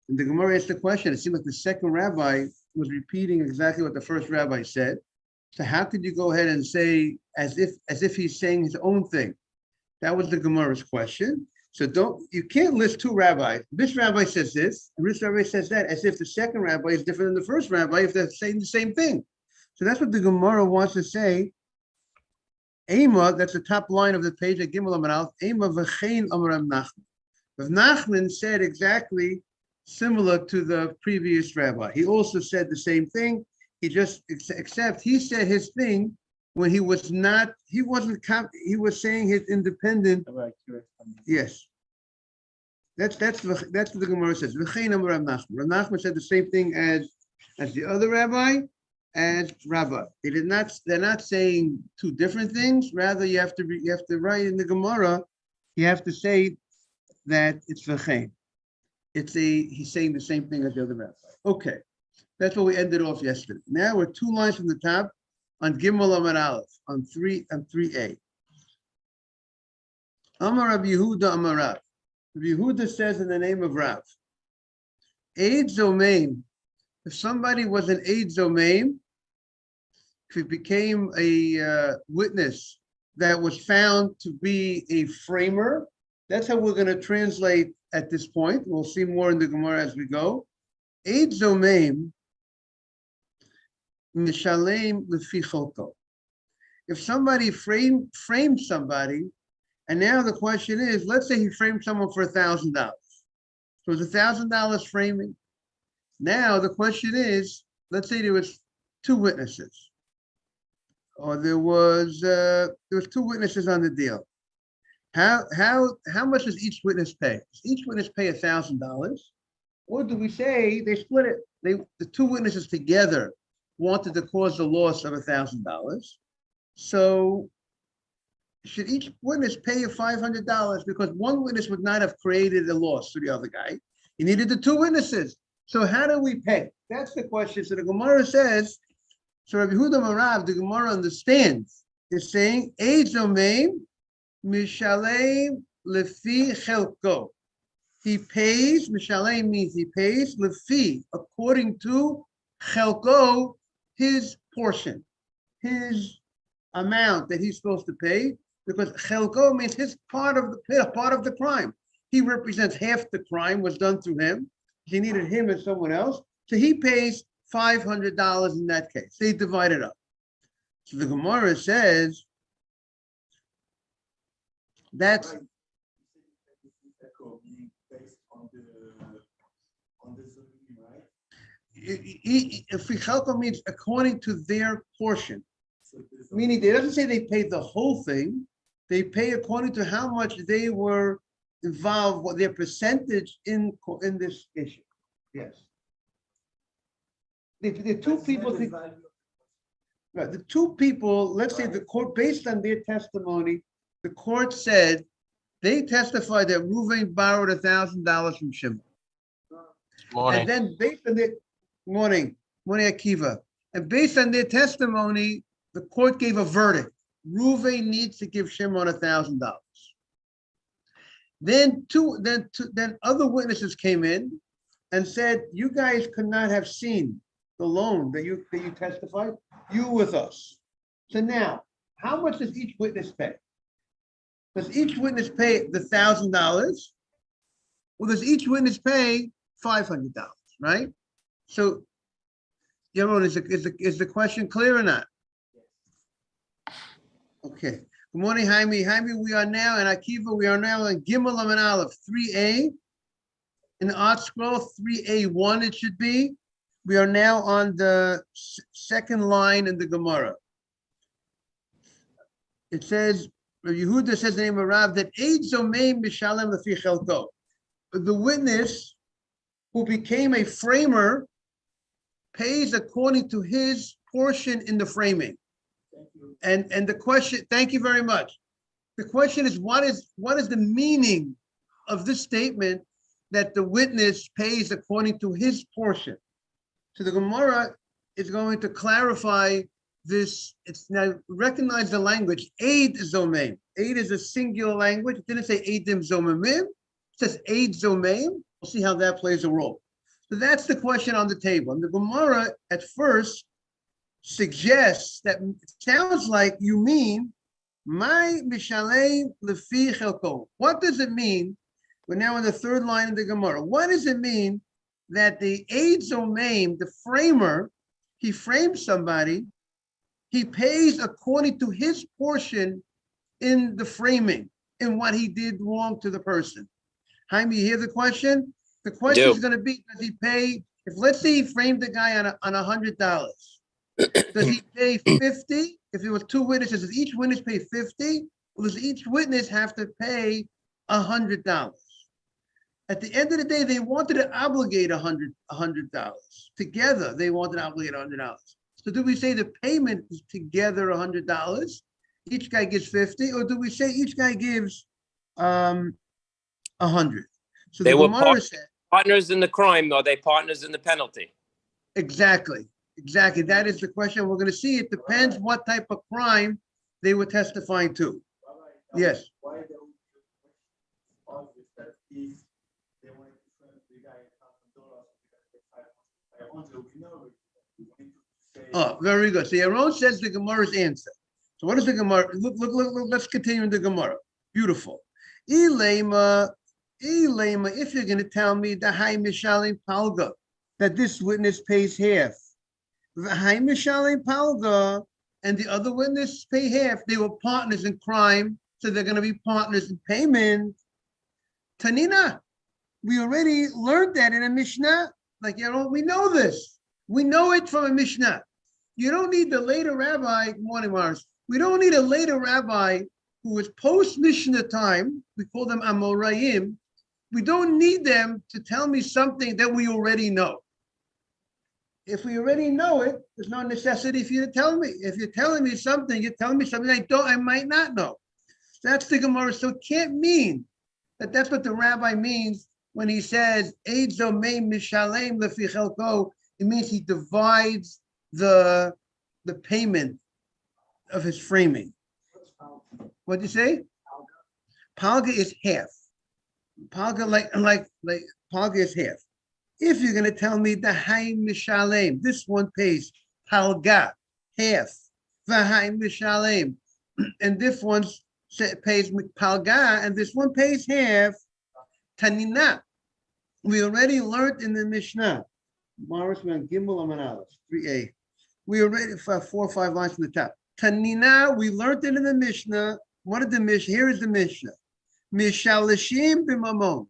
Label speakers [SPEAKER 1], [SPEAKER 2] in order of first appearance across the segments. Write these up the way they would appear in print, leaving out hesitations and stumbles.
[SPEAKER 1] And the Gemara asked the question. It seemed like the second rabbi was repeating exactly what the first rabbi said. So how could you go ahead and say as if he's saying his own thing? That was the Gemara's question. So you can't list two rabbis. This rabbi says this, and this rabbi says that, as if the second rabbi is different than the first rabbi if they're saying the same thing. So that's what the Gemara wants to say. Ema, that's the top line of the page at Gimel Amar Aleph. Ema v'chein Amar Rav Nachman. Rav Nachman said exactly similar to the previous rabbi. He also said the same thing. He just except he said his thing when he was not. He wasn't. He was saying his independent. Yes. That's what the Gemara says. V'chein Amar Rav Nachman. Rav Nachman said the same thing as the other rabbi. As Rabbi, they're not saying two different things. Rather, you have to write in the Gemara. You have to say that it's v'chein. He's saying the same thing as the other rabbi. Okay, that's what we ended off yesterday. Now we're 2 lines from the top on Gimel Amar Aleph on 3a. Amar Rabbi Yehuda Amar Rav. Rabbi Yehuda says in the name of Rav, Eid Zomeim. If somebody was an Eid Zomeim, if he became a witness that was found to be a framer, that's how we're going to translate at this point. We'll see more in the Gemara as we go. Eid Zomeim Mishalem Lefi Cholko. If somebody framed somebody, and now the question is, let's say he framed someone for $1,000. So it's $1,000 framing. Now the question is, let's say there was 2 witnesses, or there was 2 witnesses on the deal. How much does each witness pay? Does each witness pay $1,000, or do we say they split it? The 2 witnesses together wanted to cause the loss of $1,000. So should each witness pay $500 because one witness would not have created a loss to the other guy? You needed the 2 witnesses. So how do we pay? That's the question. So the Gemara says, so Rabbi Yehuda Marav, the Gemara understands, is saying, Eid Zomeim Mishalem Lefi Chelko. He pays, Mishalem means he pays, Lefi, according to Chelko, his portion, his amount that he's supposed to pay, because Chelko means his part of the crime. He represents half the crime was done through him. He needed him and someone else. So he pays $500 in that case. They divide it up. So the Gemara says that's Fichalko means according to their portion. Meaning it doesn't say they paid the whole thing. They pay according to how much they were involved, what their percentage in this issue. Yes. The 2 people, right? The 2 people. Let's say the court, based on their testimony, the court said they testified that Reuven borrowed $1,000 from Shimon.
[SPEAKER 2] Morning.
[SPEAKER 1] And then based on their morning Akiva, and based on their testimony, the court gave a verdict. Reuven needs to give Shimon $1,000. Then other witnesses came in and said, you guys could not have seen the loan that you testified. You with us. So now, how much does each witness pay? Does each witness pay the $1,000? Or does each witness pay $500? Right? So, Yaron, is the question clear or not? Okay. Good morning, Jaime. Jaime, we are now in Akiva. We are now in Gimel Amar Aleph 3a. In the art scroll 3a1, it should be. We are now on the 2nd line in the Gemara. It says, Yehuda says the name of Rav, that Eid Zomeim Mishalem Lefi Chelko. The witness who became a framer pays according to his portion in the framing. And the question, thank you very much. The question is, what is the meaning of this statement that the witness pays according to his portion? So the Gemara is going to clarify this. It's now recognize the language. Eid Zomeim. Eid is a singular language. It didn't say Eidim Zomemim. It says Eid Zomeim. We'll see how that plays a role. So that's the question on the table. And the Gemara at first suggests that it sounds like you mean my mishalem lefi chelko. What does it mean? We're now in the third line of the Gemara. What does it mean that the Eid Zomeim, the framer, he frames somebody, he pays according to his portion in the framing, in what he did wrong to the person? Jaime, you hear the question? The question is going to be, does he pay, if let's say he framed the guy on $100, does he pay 50? If there was two witnesses, does each witness pay 50? Or does each witness have to pay $100? At the end of the day, they wanted to obligate $100. Together, they wanted to obligate $100. So do we say the payment is together $100? Each guy gives 50, or do we say each guy gives 100? So
[SPEAKER 2] They
[SPEAKER 1] the
[SPEAKER 2] were
[SPEAKER 1] Gemara said,
[SPEAKER 2] partners in the crime, or they partners in the penalty?
[SPEAKER 1] exactly. That is the question. We're going to see. It depends what type of crime they were testifying to. Yes.
[SPEAKER 3] Why don't you argue that if they wanted to frame the guy $1,000 we know we need to say.
[SPEAKER 1] Oh, very good. So Yaron says the Gemara's answer. So what is the Gemara? Look, let's continue in the Gemara. Beautiful. Ilema, if you're going to tell me the Hai Mishalim Palga, that this witness pays half. The Hai Mishalim Palga and the other witness pay half. They were partners in crime, so they're going to be partners in payment. Tanina, we already learned that in a Mishnah. Like, we know this. We know it from a Mishnah. You don't need the later rabbi, good morning, Mars. We don't need a later rabbi who was post-Mishnah time. We call them Amoraim. We don't need them to tell me something that we already know. If we already know it, there's no necessity for you to tell me. If you're telling me something, you're telling me something I might not know. That's the Gemara. So it can't mean that that's what the rabbi means when he says, Eid Zomeim Mishalem Lefi Chelko. It means he divides the payment of his framing. What'd you say? Palga is half. Palga like Palga is half. If you're going to tell me the Hai Mishalem, this one pays Palga, half. V'Hai Mishalem, and this one pays Palga, and this one pays half. Tanina, we already learned in the Mishnah. Morris man Gimel Amanalis 3a. We already for 4 or 5 lines from the top. Tanina, we learned it in the Mishnah. What is the Mishnah? Here is the Mishnah. Mishalashim b'mamon.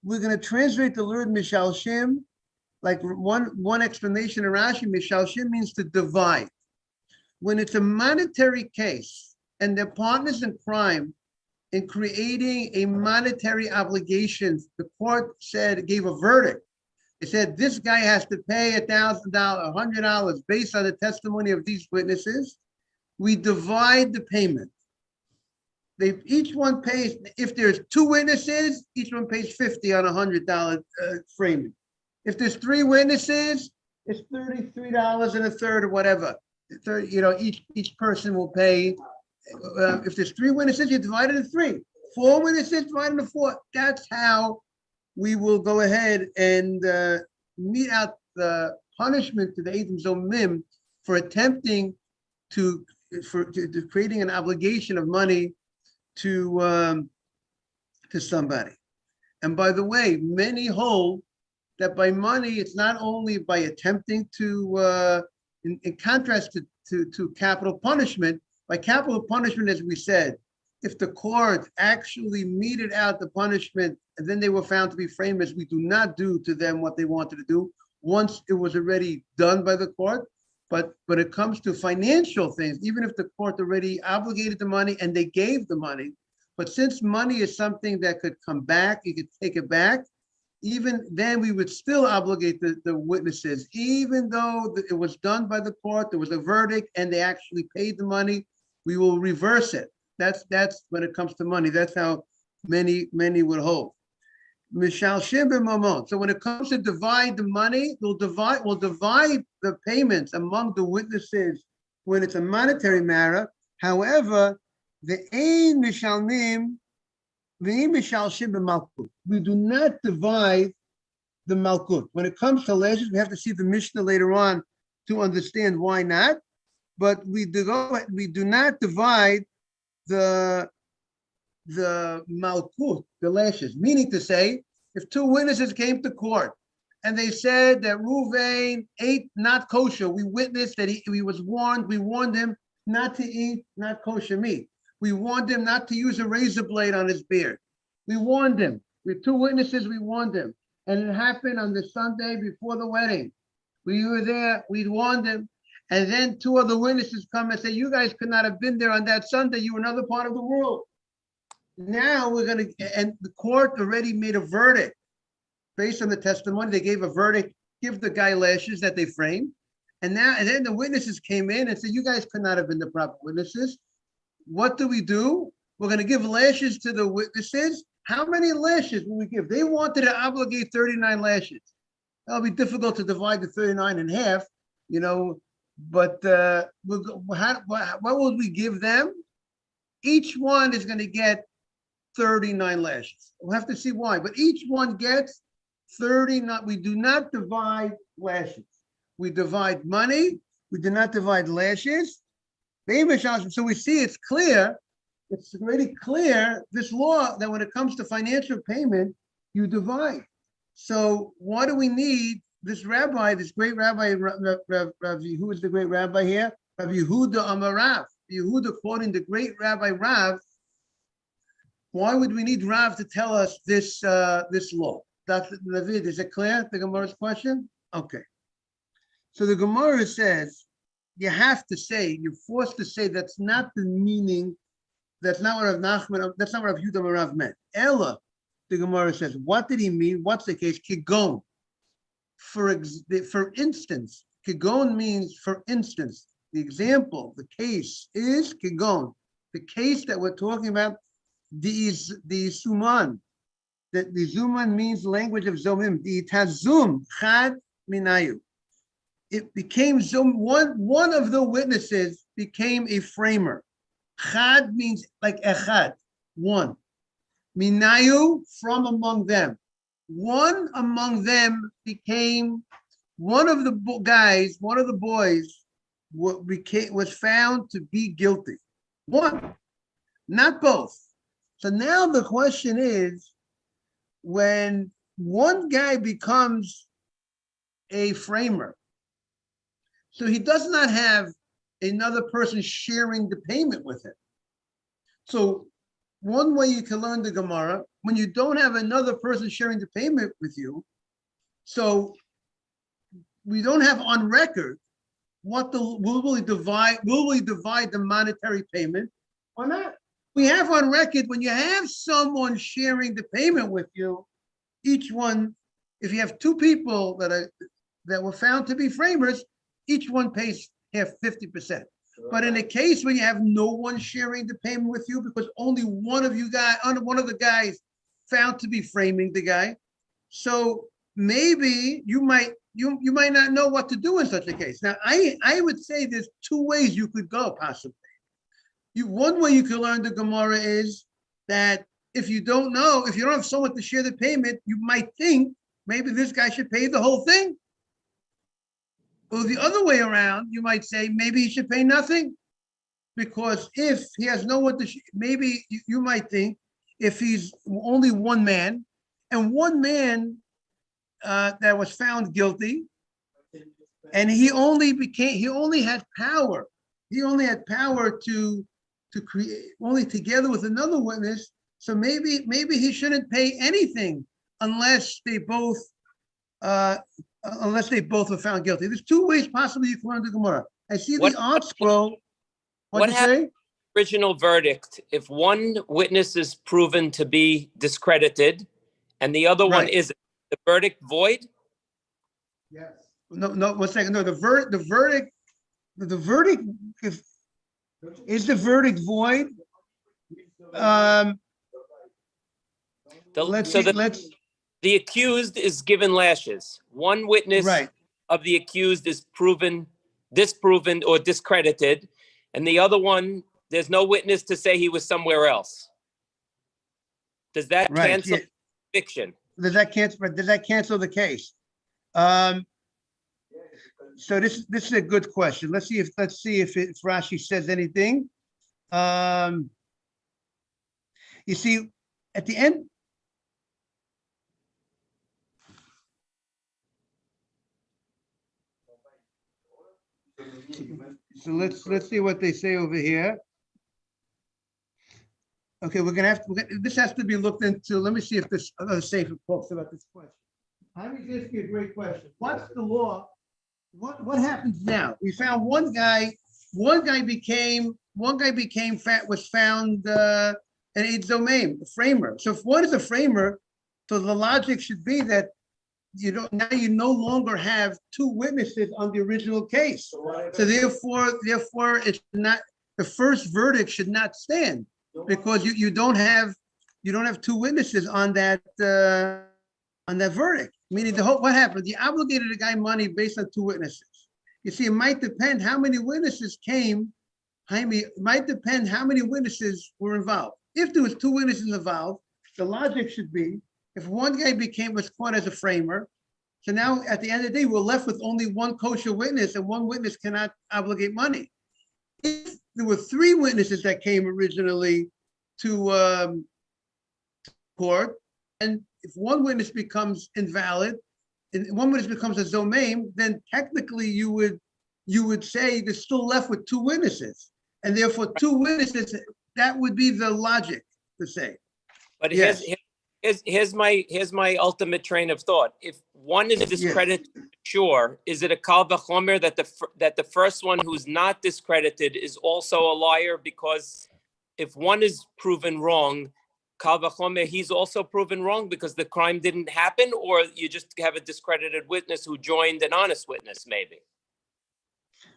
[SPEAKER 1] We're going to translate the word mishalshim, like one explanation in Rashi. Mishalshim means to divide. When it's a monetary case and they're partners in crime in creating a monetary obligation, the court gave a verdict. It said this guy has to pay $1,000, $100 based on the testimony of these witnesses. We divide the payment. Each one pays, if there's 2 witnesses, each one pays $50 on $100 framing. If there's 3 witnesses, it's $33 and a third or whatever. Each person will pay. If there's 3 witnesses, you divide it into 3. 4 witnesses, divide it into 4. That's how we will go ahead and mete out the punishment to the Eid Zomim for attempting to creating an obligation of money to somebody. And by the way, many hold that by money, it's not only by attempting to, in contrast to capital punishment. By capital punishment, as we said, if the court actually meted out the punishment and then they were found to be framers, we do not do to them what they wanted to do once it was already done by the court. But when it comes to financial things, even if the court already obligated the money and they gave the money, but since money is something that could come back, you could take it back, even then we would still obligate the witnesses, even though it was done by the court, there was a verdict and they actually paid the money, we will reverse it. That's when it comes to money. That's how many would hold. So when it comes to divide the money, we'll divide the payments among the witnesses when it's a monetary matter. However, we do not divide the Malkut. When it comes to lashes, we have to see the Mishnah later on to understand why not. But we do not divide the Malkut, the lashes. Meaning to say, if two witnesses came to court and they said that Ruvain ate not kosher, we witnessed that he was warned. We warned him not to eat not kosher meat. We warned him not to use a razor blade on his beard. We warned him. With two witnesses, we warned him. And it happened on the Sunday before the wedding. We were there, we warned him. And then two other witnesses come and say, you guys could not have been there on that Sunday. You were in another part of the world. Now we're going to, and the court already made a verdict. Based on the testimony, they gave a verdict, give the guy lashes that they framed. And then the witnesses came in and said, you guys could not have been the proper witnesses. What do? We're going to give lashes to the witnesses. How many lashes will we give? They wanted to obligate 39 lashes. That'll be difficult to divide the 39 in half, but what will we give them? Each one is going to get 39 lashes. We'll have to see why, but each one gets 39. We do not divide lashes. We divide money. We do not divide lashes. So we see it's clear. It's already clear, this law, that when it comes to financial payment, you divide. So why do we need this rabbi, this great rabbi, who is the great rabbi here? Rabbi Yehuda Amarav. Yehuda quoting the great Rabbi Rav. Why would we need Rav to tell us this law? Dr. David, is it clear, the Gemara's question? Okay. So the Gemara says, you have to say, you're forced to say that's not the meaning, that's not what Rav Nachman, that's not what Rav Yehuda Amarav meant. Ella, the Gemara says, what did he mean? What's the case? Kigon. For instance, Kigon means for instance. The example, the case is Kigon. The case that we're talking about, the Suman. That the Zuman means language of Zomim. The Tazum, Chad Minayu. It became Zom, one of the witnesses became a framer. Chad means like Echad, one. Minayu, from among them. One among them became, one of the guys, one of the boys was found to be guilty. One, not both. So now the question is, when one guy becomes a framer, so he does not have another person sharing the payment with him. So one way you can learn the Gemara, when you don't have another person sharing the payment with you, so we don't have on record will we divide the monetary payment or not? We have on record, when you have someone sharing the payment with you, each one, if you have two people that were found to be framers, each one pays half 50%. But in a case when you have no one sharing the payment with you because only one of the guys found to be framing the guy, so maybe you might not know what to do in such a case. Now, I would say there's two ways you could go possibly. One way you can learn the Gemara is that if you don't have someone to share the payment, you might think maybe this guy should pay the whole thing. Or the other way around, you might say maybe he should pay nothing, because if he has no one to, maybe you might think if he's only one man, and one man that was found guilty, and he only had power to create, only together with another witness. So maybe he shouldn't pay anything unless they both were found guilty. There's two ways possibly you can learn the Gemara. I see the art scroll.
[SPEAKER 2] What happened? Original verdict. If one witness is proven to be discredited, and the other one isn't, the verdict void?
[SPEAKER 1] Yes. No. 1 second. No, the verdict. Is the verdict void?
[SPEAKER 2] The accused is given lashes. One witness of the accused is disproven or discredited, and the other one, there's no witness to say he was somewhere else. Does that cancel conviction?
[SPEAKER 1] Does that cancel the case? So this is a good question. Let's see if Rashi says anything. You see, at the end. So let's see what they say over here. Okay, this has to be looked into. Let me see if this other safer talks about this question. Javi's asking a great question. What's the law? What happens now? We found one guy was found an Eid Zomeim, a framer. So if one is a framer, so the logic should be that you no longer have two witnesses on the original case. So therefore it's not, the first verdict should not stand because you don't have two witnesses on that verdict. Meaning what happened? You obligated a guy money based on two witnesses. You see, it might depend how many witnesses came. It might depend how many witnesses were involved. If there was two witnesses involved, the logic should be if one guy was caught as a framer, so now at the end of the day, we're left with only one kosher witness, and one witness cannot obligate money. If there were three witnesses that came originally to court, and if one witness becomes invalid, and one witness becomes a zomeim, then technically you would say they're still left with two witnesses, and therefore two witnesses. That would be the logic to say.
[SPEAKER 2] But yes. Here's my ultimate train of thought. If one is discredited, sure, is it a kal v'chomer that the first one who's not discredited is also a liar? Because if one is proven wrong, kal v'chomer, he's also proven wrong because the crime didn't happen, or you just have a discredited witness who joined an honest witness, maybe.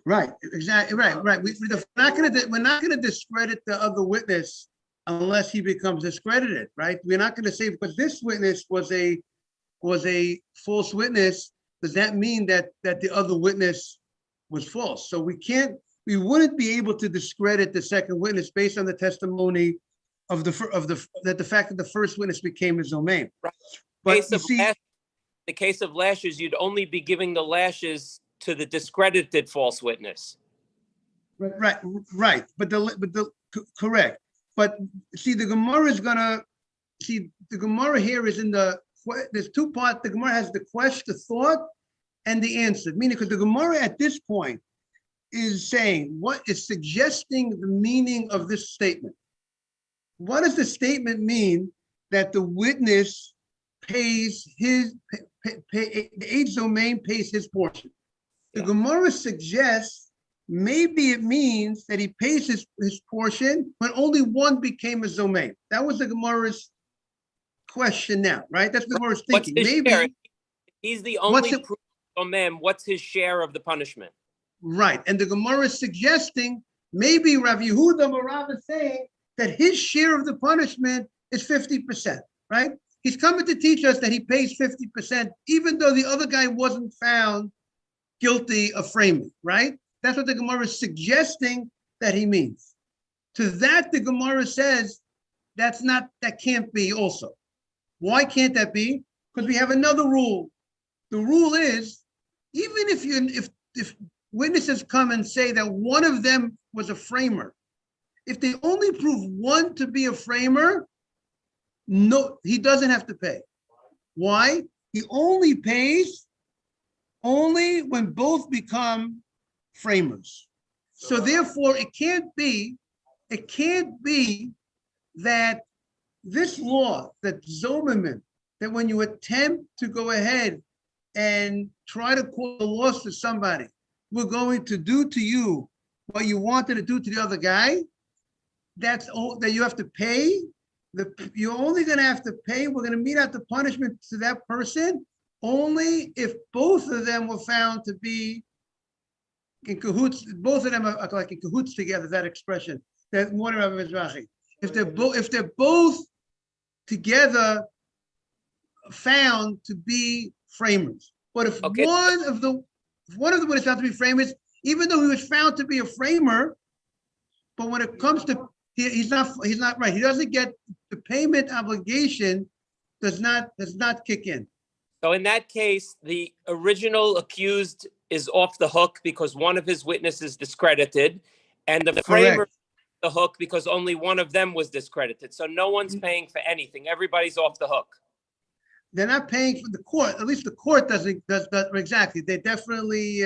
[SPEAKER 1] Right, exactly, right. We're not going to discredit the other witness unless he becomes discredited, right? We're not going to say because this witness was a false witness. Does that mean that the other witness was false? So we wouldn't be able to discredit the second witness based on the testimony of the fact that the first witness became his zomeim.
[SPEAKER 2] Right.
[SPEAKER 1] But
[SPEAKER 2] the case of lashes, you'd only be giving the lashes to the discredited false witness.
[SPEAKER 1] Right. Correct. But see, the Gemara is the Gemara here is there's two parts. The Gemara has the question, the thought, and the answer. Meaning, because the Gemara at this point is saying, what is suggesting the meaning of this statement? What does the statement mean that the witness pays the Eid Zomeim pays his portion? The Gemara suggests maybe it means that he pays his portion when only one became a zomeim. That was the Gemara's question now, right? That's the Gemara's thinking. Maybe
[SPEAKER 2] share? He's the only zomeim. What's his share of the punishment?
[SPEAKER 1] Right, and the Gemara is suggesting maybe Rav Yehuda Marav is saying that his share of the punishment is 50%, right? He's coming to teach us that he pays 50%, even though the other guy wasn't found guilty of framing, right? That's what the Gemara is suggesting that he means. To that, the Gemara says that can't be also. Why can't that be? Because we have another rule. The rule is, even if witnesses come and say that one of them was a framer, if they only prove one to be a framer, no, he doesn't have to pay. Why? He only pays when both become framers. So therefore, it can't be that this law, that zomeim, that when you attempt to go ahead and try to cause a loss to somebody, we're going to do to you what you wanted to do to the other guy, that you have to pay. You're only going to have to pay. We're going to mete out the punishment to that person only if both of them were found to be in cahoots. Both of them are like in cahoots together. That expression. That one of Mizrahi. If they're both together found to be framers, but if one of the one is found to be framers, even though he was found to be a framer, but when it comes to he's not right. He doesn't get the payment obligation. does not kick in.
[SPEAKER 2] So in that case, the original accused is off the hook because one of his witnesses discredited, and the framer
[SPEAKER 1] Correct.
[SPEAKER 2] the hook because only one of them was discredited. So no one's paying for anything. Everybody's off the hook.
[SPEAKER 1] They're not paying for the court. At least the court does exactly. They definitely.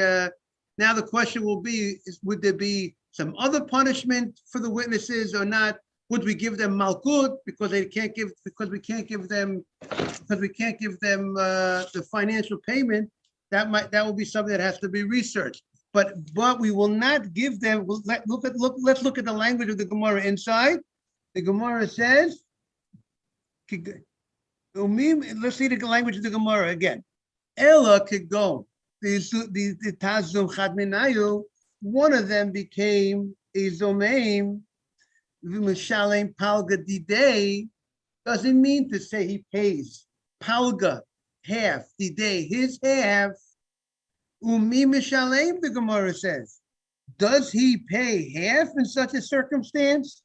[SPEAKER 1] Now the question will be: would there be some other punishment for the witnesses or not? Would we give them malkut because we can't give them the financial payment? That will be something that has to be researched. But we will not give them. Let's look at the language of the Gemara inside. The Gemara says, let's see the language of the Gemara again. Ella could go. The Tazum Chadminayu, one of them became a Zomeim, V'mishalem Palga Didei, doesn't mean to say he pays Palga, half, Didei, his half. Umi Mishalem, the Gemara says. Does he pay half in such a circumstance?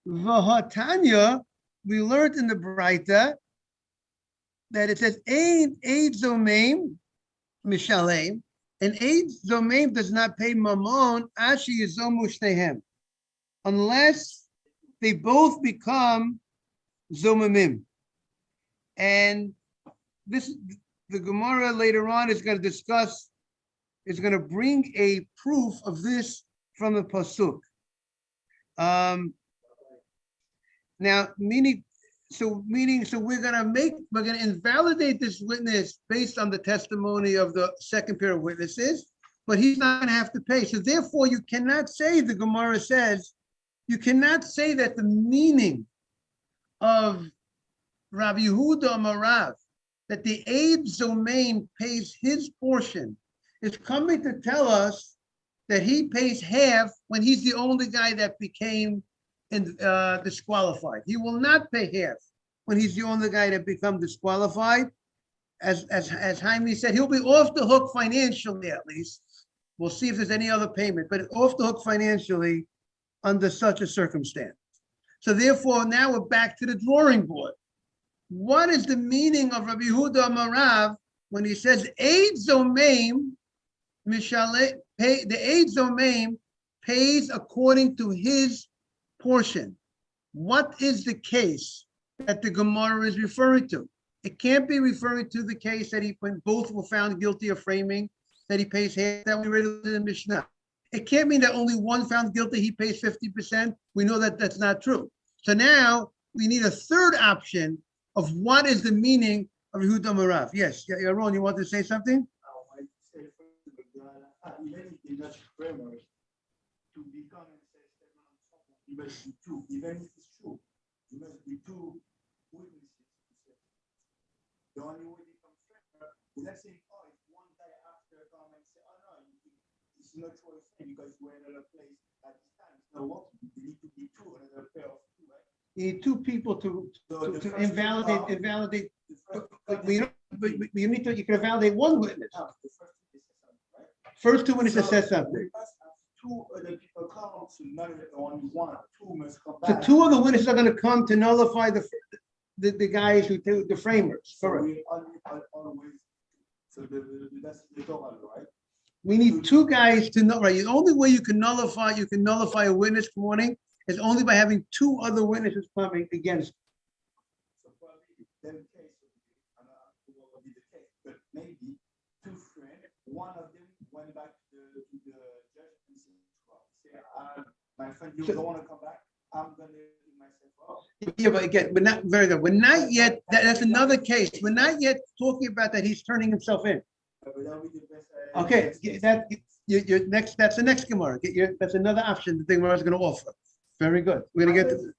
[SPEAKER 1] V'hatanya, we learned in the Braita that it says, Ein Eid Zomeim Mishalem, and Eid Zomeim does not pay Mamon, Ashi Yizomu Shtehem, unless they both become Zomamim. And the Gemara later on is going to discuss, is going to bring a proof of this from the Pasuk. Now, so we're going to invalidate this witness based on the testimony of the second pair of witnesses, but he's not going to have to pay. So therefore, you cannot say, the Gemara says, you cannot say that the meaning of Rabbi Yehuda Amarav, that the Eid Zomeim pays his portion, is coming to tell us that he pays half when he's the only guy that became disqualified. He will not pay half when he's the only guy that become disqualified. As Jaime said, he'll be off the hook financially at least. We'll see if there's any other payment, but off the hook financially under such a circumstance. So therefore, now we're back to the drawing board. What is the meaning of Rabbi Yehuda Amarav when he says Eid Zomeim Mishale, the Eid Zomeim pays according to his portion? What is the case that the Gemara is referring to? It can't be referring to the case that when both were found guilty of framing, that he pays half, that we read in the Mishnah. It can't mean that only one found guilty, he pays 50%. We know that that's not true. So now we need a third option of what is the meaning of Yehuda Amarav. Yes, Yaron, you want to say something?
[SPEAKER 3] Even if not framers, to become even if it's true, it must be two witnesses. The only way they come framer, let's say, oh, if one guy after come and say, oh no, it's not true because we're in another place at this time. It's not working. You need to be two, another pair of two, right?
[SPEAKER 1] You need two people to invalidate. But you can validate one witness. First two witnesses said something.
[SPEAKER 3] Two other people come, so not only one, two must come
[SPEAKER 1] So
[SPEAKER 3] back.
[SPEAKER 1] two of the witnesses are going to come to nullify the guys who do the framers.
[SPEAKER 3] So
[SPEAKER 1] Correct.
[SPEAKER 3] we always, so that's the Torah, right?
[SPEAKER 1] We need two guys to know. Right. The only way you can nullify a witness morning is only by having two other witnesses coming against.
[SPEAKER 3] So probably then case will be the case, but maybe two friends, one of them went back to the judge and said, well, say, my friend, you don't want to come back. I'm gonna do myself off.
[SPEAKER 1] Yeah, but again, we're not very good. We're not yet. That's another case. We're not yet talking about that he's turning himself in. Okay, your next. That's the next Gemara. That's another option the Gemara is going to offer. Very good. We're going to get to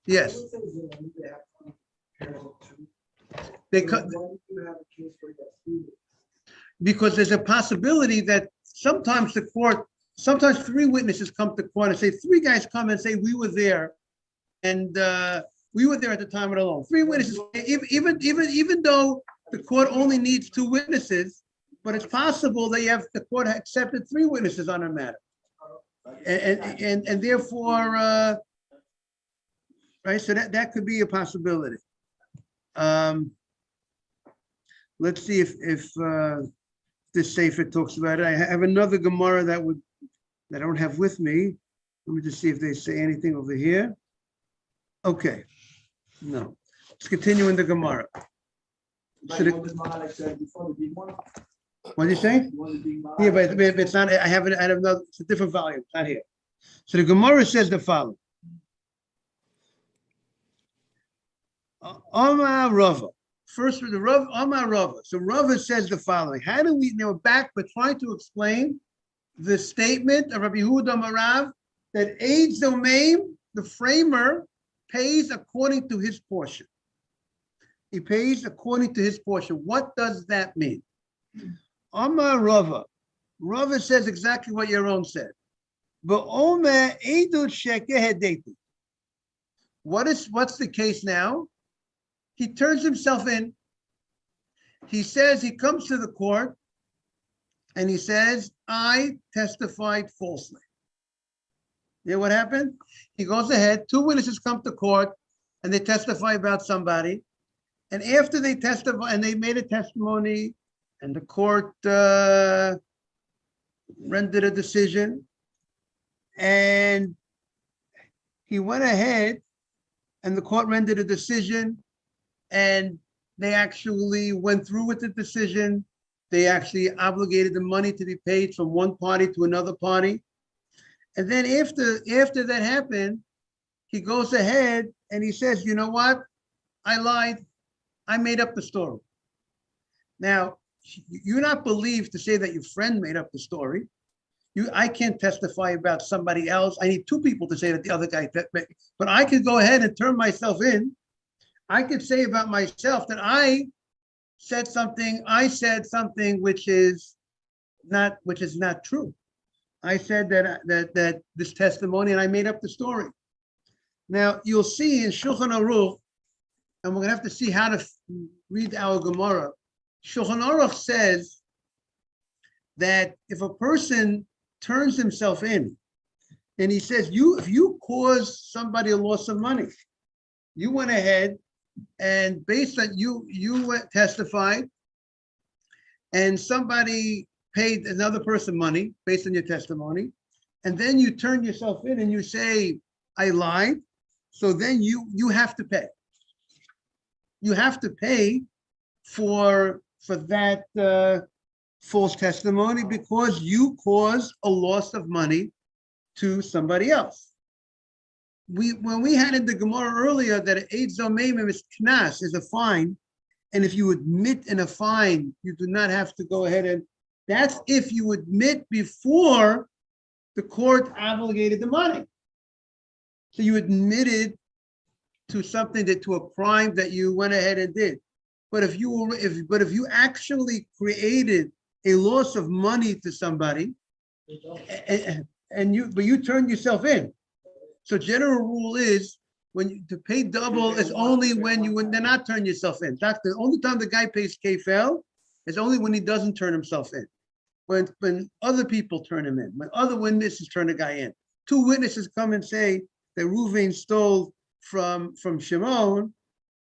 [SPEAKER 1] yes. Because there's a possibility that sometimes three witnesses come to court and say, three guys come and say, we were there, and we were there at the time of the loan. Three witnesses, even though the court only needs two witnesses, but it's possible that the court accepted three witnesses on a matter. And therefore, right, so that could be a possibility. let's see if this Sefer talks about it. I have another Gemara that I don't have with me. Let me just see if they say anything over here. Okay, no. Let's continue in the Gemara.
[SPEAKER 3] But
[SPEAKER 1] So
[SPEAKER 3] you want this Mahalak said before, the big one?
[SPEAKER 1] What did you say?
[SPEAKER 3] You want the big Mahalak?
[SPEAKER 1] Yeah, but it's not. I have another. It's a different volume. It's not here. So the Gemara says the following: Amar Rava. First, with the Rav, Amar Rava. So Rava says the following: how do we now back? But trying to explain the statement of Rabbi Yehuda Marav that Eid Zomeim, the framer, pays according to his portion. He pays according to his portion. What does that mean? Amar Rava. Rava says exactly what Yaron said. What's the case now? He turns himself in. He says, he comes to the court and he says, I testified falsely. You know what happened? He goes ahead, two witnesses come to court and they testify about somebody. And after they testify and they made a testimony and the court rendered a decision, and he went ahead and the court rendered a decision and they actually went through with the decision. They actually obligated the money to be paid from one party to another party. And then after that happened, he goes ahead and he says, you know what? I lied. I made up the story. Now, you're not believed to say that your friend made up the story. I can't testify about somebody else. I need two people to say that the other guy, but I could go ahead and turn myself in. I could say about myself that I said something which is not true. I said that this testimony and I made up the story. Now you'll see in Shulchan Aruch, and we're gonna have to see how to read our Gemara. Shulchan Aruch says that if a person turns himself in and he says, if you cause somebody a loss of money, you went ahead and based on you testified and somebody paid another person money based on your testimony, and then you turn yourself in and you say, I lied, so then you have to pay. You have to pay for that false testimony because you caused a loss of money to somebody else. When we had in the Gemara earlier that an Eid Zomeim is knas, is a fine, and if you admit in a fine, you do not have to go ahead and that's if you admit before the court obligated the money. So you admitted to something to a crime that you went ahead and did. But if you actually created a loss of money to somebody, and you turned yourself in. So general rule is to pay double is only when you did not turn yourself in. That's the only time the guy pays kefel is only when he doesn't turn himself in. When other people turn him in, when other witnesses turn a guy in. Two witnesses come and say that Reuven stole from Shimon,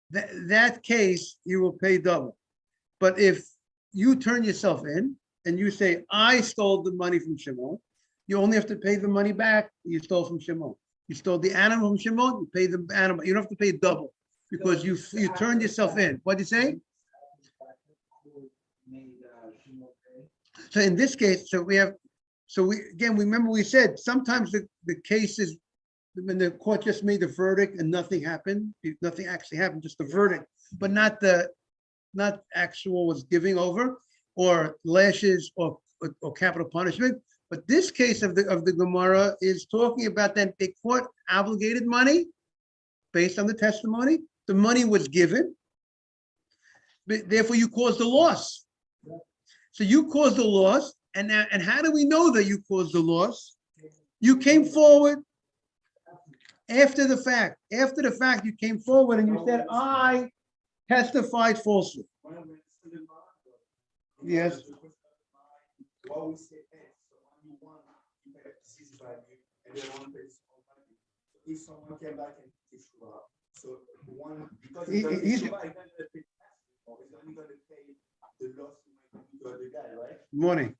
[SPEAKER 1] that case you will pay double. But if you turn yourself in and you say, I stole the money from Shimon, you only have to pay the money back you stole from Shimon. You stole the animal from Shimon, you pay the animal. You don't have to pay double because you turned yourself in. What'd you say? So in this case, remember we said sometimes the case is when the court just made the verdict and nothing happened, nothing actually happened, just the verdict, but not actual was giving over or lashes or capital punishment. But this case of the Gemara is talking about that the court obligated money based on the testimony. The money was given, but therefore you caused a loss. So you caused the loss, and how do we know that you caused the loss? You came forward after the fact. After the fact, you came forward and you said, I testified falsely. Yes.
[SPEAKER 3] If someone came back and so one because
[SPEAKER 1] He's
[SPEAKER 3] it's only going to pay the loss you might do to the guy, right?
[SPEAKER 1] Morning.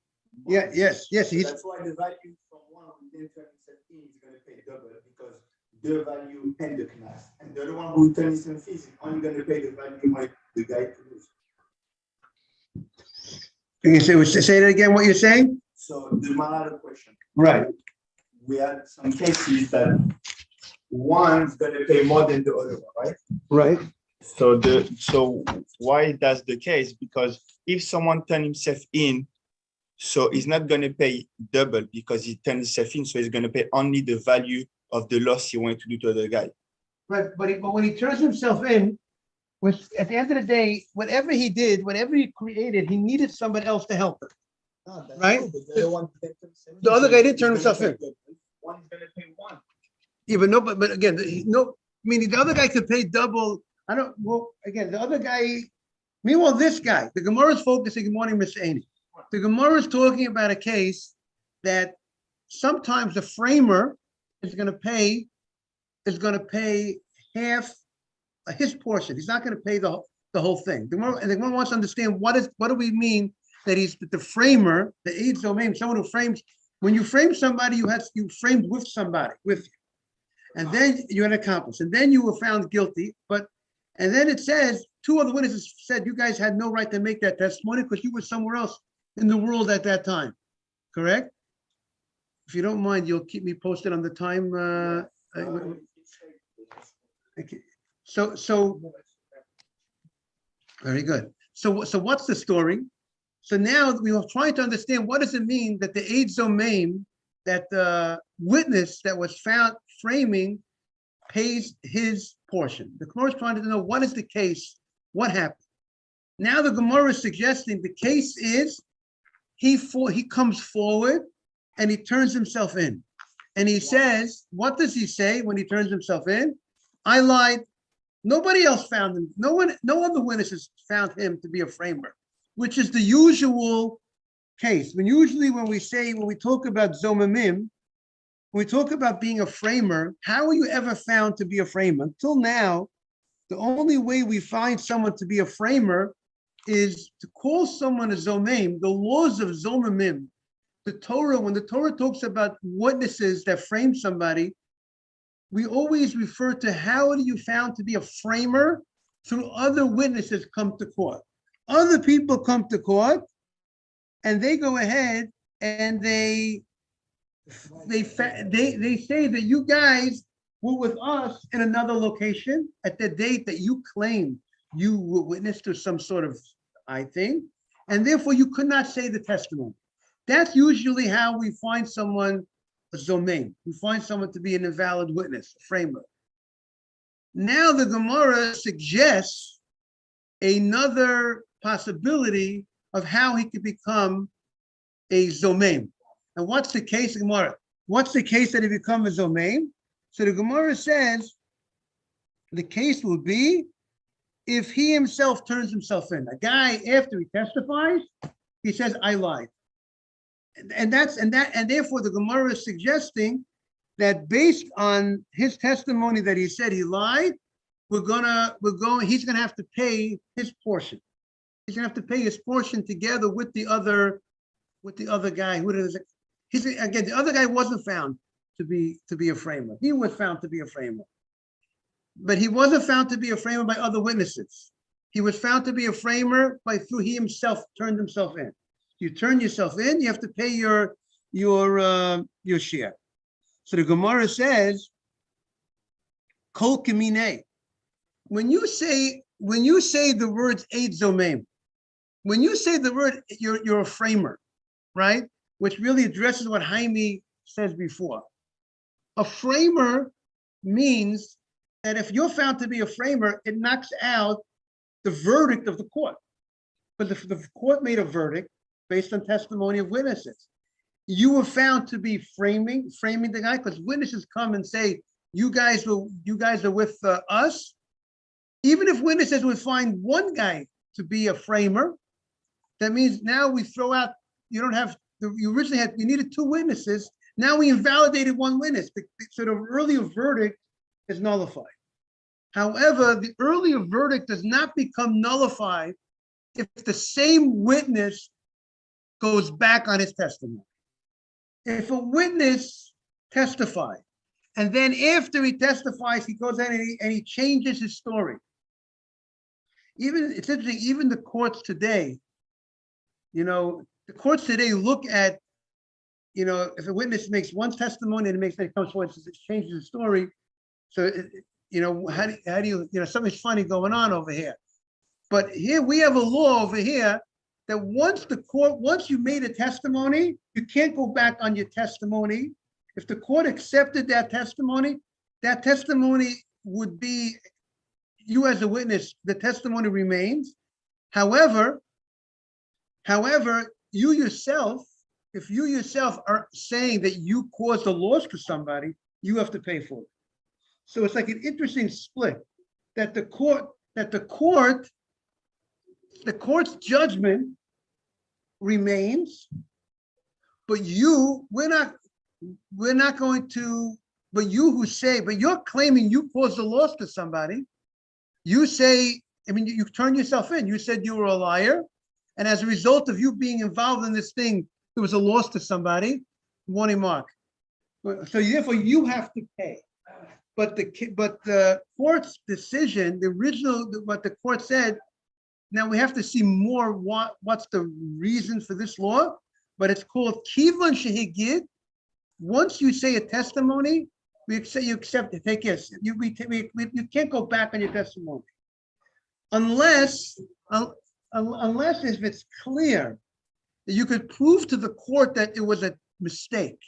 [SPEAKER 1] Yeah, yes.
[SPEAKER 3] So
[SPEAKER 1] He's,
[SPEAKER 3] that's why the value from one who didn't turn himself in is going to pay double because the value and the class. And the other one who turns himself in is only going to pay the value what the guy produced.
[SPEAKER 1] can you say that again, what you're saying?
[SPEAKER 3] So the another question.
[SPEAKER 1] Right.
[SPEAKER 3] We had some cases that one's going to pay more than the other one, right?
[SPEAKER 1] Right.
[SPEAKER 3] So why that's the case? Because if someone turns himself in, so he's not going to pay double because he turned himself in, so he's going to pay only the value of the loss he wanted to do to the guy.
[SPEAKER 1] Right, but when he turns himself in, at the end of the day, whatever he did, whatever he created, he needed somebody else to help him.
[SPEAKER 3] No, that's
[SPEAKER 1] Right?
[SPEAKER 3] true, but the other one didn't turn himself in,
[SPEAKER 1] The other
[SPEAKER 3] so
[SPEAKER 1] guy didn't
[SPEAKER 3] he's
[SPEAKER 1] turn
[SPEAKER 3] gonna
[SPEAKER 1] himself
[SPEAKER 3] pay
[SPEAKER 1] in.
[SPEAKER 3] double. One is going to pay one.
[SPEAKER 1] Yeah, but no, but again, no, meaning the other guy could pay double. Again, the other guy, meanwhile, this guy, the Gemara is focusing, good morning, Mr. Aney. The Gemara is talking about a case that sometimes the framer is going to pay half his portion. He's not going to pay the whole thing. The Gemara wants to understand what do we mean that he's the framer, the Eid Zomeim, someone who frames. When you frame somebody, you framed with somebody, with you. And then you're an accomplice. And then you were found guilty. And then it says, two other witnesses said you guys had no right to make that testimony because you were somewhere else in the world at that time. Correct? If you don't mind, you'll keep me posted on the time. Okay. So very good. So what's the story? So now we are trying to understand what does it mean that the Eid Zomeim, that the witness that was found framing pays his portion. The Gemara is trying to know what is the case, what happened. Now the Gemara is suggesting the case is he comes forward and he turns himself in. And he says, what does he say when he turns himself in? I lied. Nobody else found him. No other witnesses found him to be a framer, which is the usual case. When we talk about Zomamim, when we talk about being a framer, how are you ever found to be a framer? Until now, the only way we find someone to be a framer is to call someone a Zomim. The laws of Zomamim, the Torah, when the Torah talks about witnesses that frame somebody, we always refer to how are you found to be a framer through other witnesses come to court. Other people come to court and they go ahead and they say that you guys were with us in another location at the date that you claimed you were witness to some sort of thing, and therefore you could not say the testimony. That's usually how we find someone a zomein. We find someone to be an invalid witness, a framer. Now the Gemara suggests another possibility of how he could become a zomein. And what's the case, Gemara? What's the case that he become a zomein? So the Gemara says the case will be if he himself turns himself in. A guy, after he testifies, he says, I lied. And therefore the Gemara is suggesting that based on his testimony that he said he lied, he's gonna have to pay his portion. He's gonna have to pay his portion together with the other guy. Again, the other guy wasn't found to be a framer. He was found to be a framer. But he wasn't found to be a framer by other witnesses. He was found to be a framer through he himself turned himself in. You turn yourself in, you have to pay your share. So the Gemara says, Kol Kamine. When you say the words Eid Zomeim, when you say the word you're a framer, right? Which really addresses what Jaime says before. A framer means that if you're found to be a framer, it knocks out the verdict of the court. But the court made a verdict based on testimony of witnesses. You were found to be framing the guy because witnesses come and say, you guys are with us. Even if witnesses would find one guy to be a framer, that means now we throw out, you needed two witnesses. Now we invalidated one witness. So the earlier verdict is nullified. However, the earlier verdict does not become nullified if the same witness goes back on his testimony. If a witness testified, and then after he testifies, he goes in and he changes his story. It's interesting, even the courts today, the courts today look at, if a witness makes one testimony and it comes forward, it changes the story. So, how do you, something's funny going on over here. But here we have a law over here that once you made a testimony, you can't go back on your testimony. If the court accepted that testimony would be, you as a witness, the testimony remains. However, you yourself, if you yourself are saying that you caused a loss to somebody, you have to pay for it. So it's like an interesting split that the court's judgment remains, but we're not going to, but you're claiming you caused a loss to somebody. You say, you turn yourself in. You said you were a liar. And as a result of you being involved in this thing, there was a loss to somebody, warning mark. So therefore you have to pay. But the court's decision, the original, what the court said, now we have to see more what's the reason for this law, but it's called Kivan Shehigid. Once you say a testimony, you accept it, take yes. You can't go back on your testimony. Unless if it's clear that you could prove to the court that it was a mistake.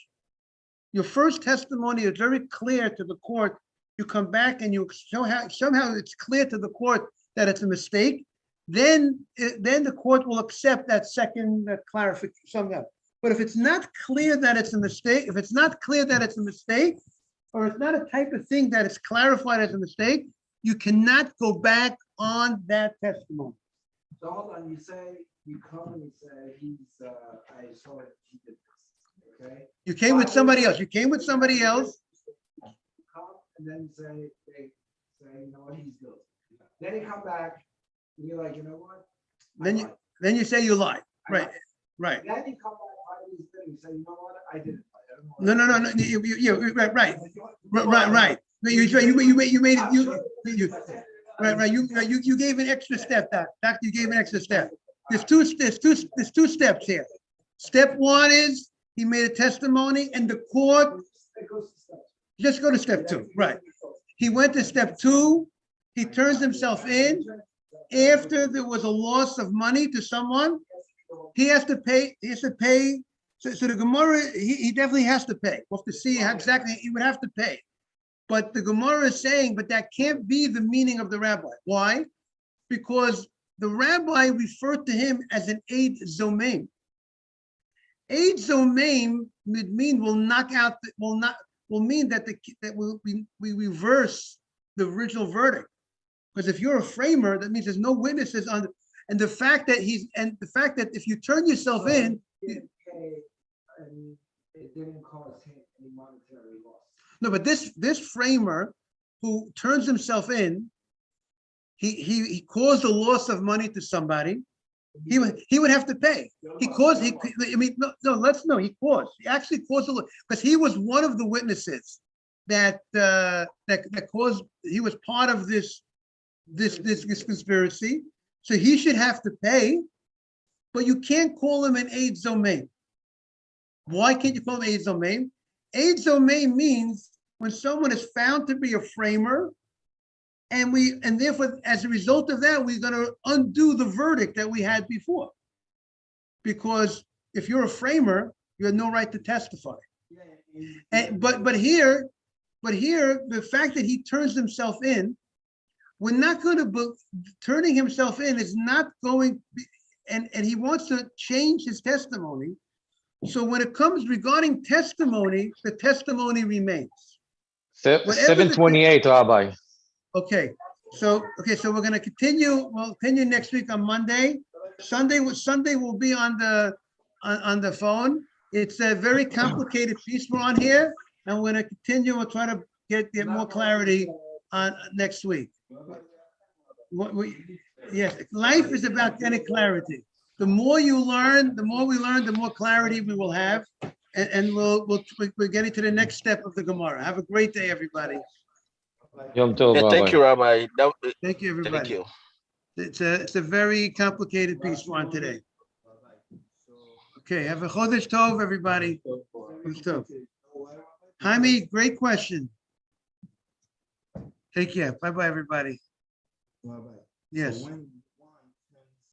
[SPEAKER 1] Your first testimony is very clear to the court. You come back and you somehow it's clear to the court that it's a mistake. Then the court will accept that second clarification somehow. But if it's not clear that it's a mistake, or it's not a type of thing that is clarified as a mistake, you cannot go back on that testimony.
[SPEAKER 3] So hold on, you come and you say, I saw it, he did this, okay?
[SPEAKER 1] You came with somebody else.
[SPEAKER 3] Come and then say, he's guilty. Then you come back and you're like, you know what?
[SPEAKER 1] Then you say you lied. Right.
[SPEAKER 3] Then you come back and you say, you know what? I didn't lie.
[SPEAKER 1] No. Right. You made it. You gave an extra step. Doctor, you gave an extra step. There's two steps here. Step one is he made a testimony, and the court just go to step two. Right. He went to step two. He turns himself in after there was a loss of money to someone. He has to pay. So the Gemara, he definitely has to pay. We'll have to see how exactly he would have to pay. But the Gemara is saying, but that can't be the meaning of the rabbi. Why? Because the rabbi referred to him as an Eid Zomeim. Eid Zomeim will mean that we reverse the original verdict. Because if you're a framer, that means there's no witnesses on the, and the fact that if you turn yourself in,
[SPEAKER 3] and it didn't cause him any monetary loss.
[SPEAKER 1] No, but this framer who turns himself in, he caused a loss of money to somebody. He would have to pay. He caused. He actually caused a loss because he was one of the witnesses that caused. He was part of this conspiracy, so he should have to pay. But you can't call him an Eid Zomeim. Why can't you call him Eid Zomeim? Eid Zomeim means when someone is found to be a framer, and therefore, as a result of that, we're going to undo the verdict that we had before. Because if you're a framer, you have no right to testify. But here, the fact that he turns himself in, we're not going to turning himself in is not going, and he wants to change his testimony. So when it comes regarding testimony, the testimony remains.
[SPEAKER 4] 728, Rabbi.
[SPEAKER 1] Okay, so we're going to continue. We'll continue next week on Monday. Sunday will be on the phone. It's a very complicated piece we're on here, and we're going to continue. We'll try to get more clarity on next week. Yes, life is about getting clarity. The more you learn, the more we learn, the more clarity we will have. And we're getting to the next step of the Gemara. Have a great day, everybody.
[SPEAKER 4] Yom Tov,
[SPEAKER 5] Yeah, thank
[SPEAKER 4] Rabbi.
[SPEAKER 5] you, Rabbi.
[SPEAKER 1] Thank you,
[SPEAKER 5] Thank
[SPEAKER 1] everybody.
[SPEAKER 5] you.
[SPEAKER 1] It's a very complicated piece we're on today. Okay, have a Chodesh Tov, everybody. Chodesh Tov. Jaime, great question. Take care. Bye-bye, everybody. Yes.
[SPEAKER 3] So when